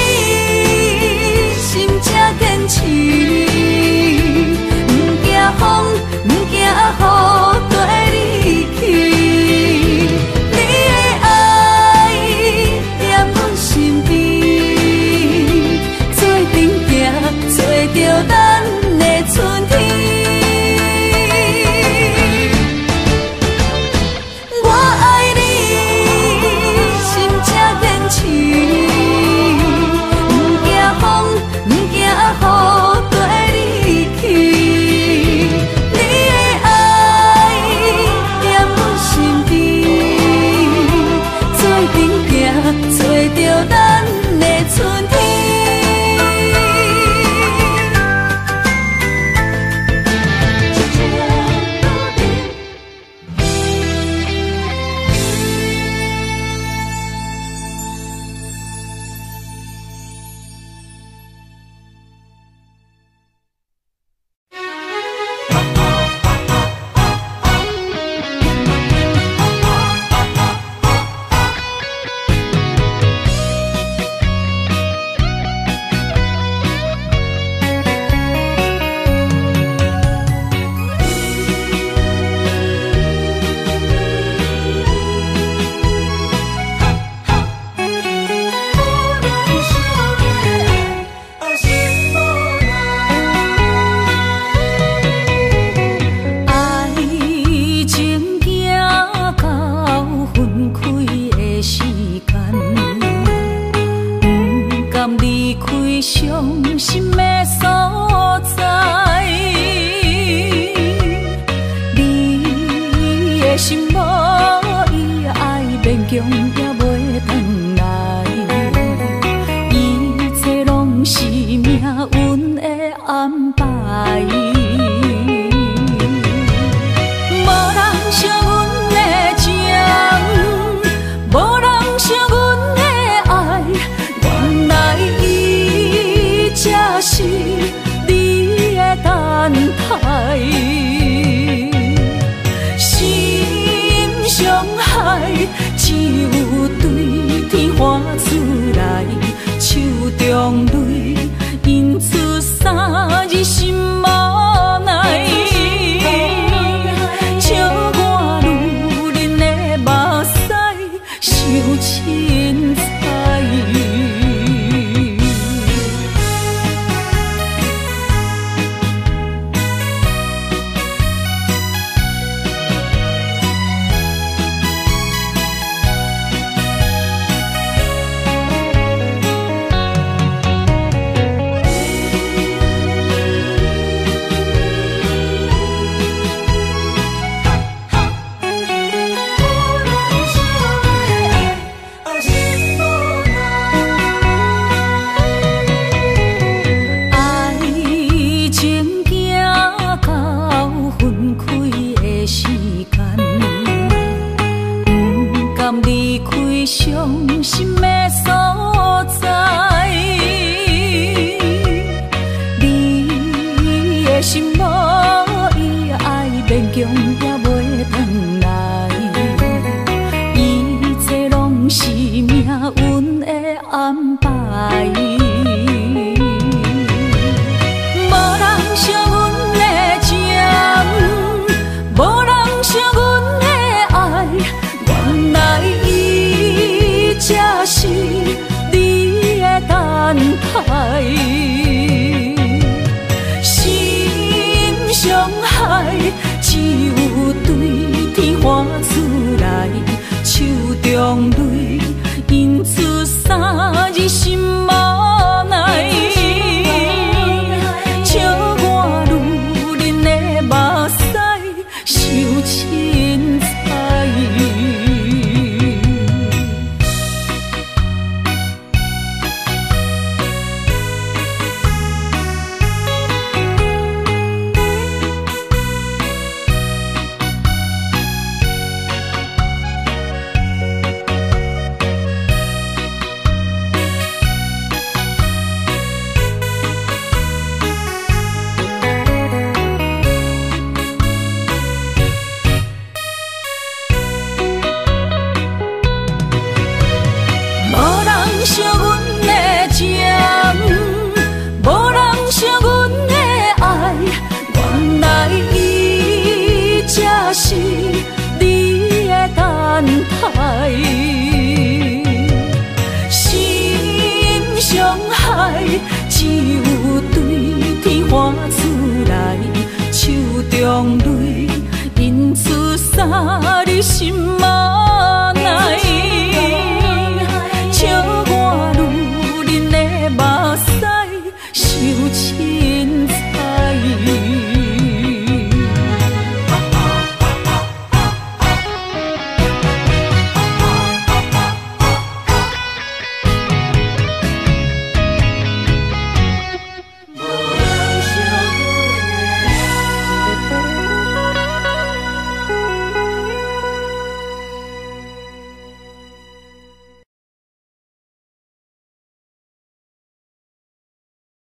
你伤心的所在。你的心无伊爱勉强也袂转来，一切拢是命运的安排。无人惜阮的情，无人惜阮的爱，原来伊才是你的等待。心伤害，只有对天发出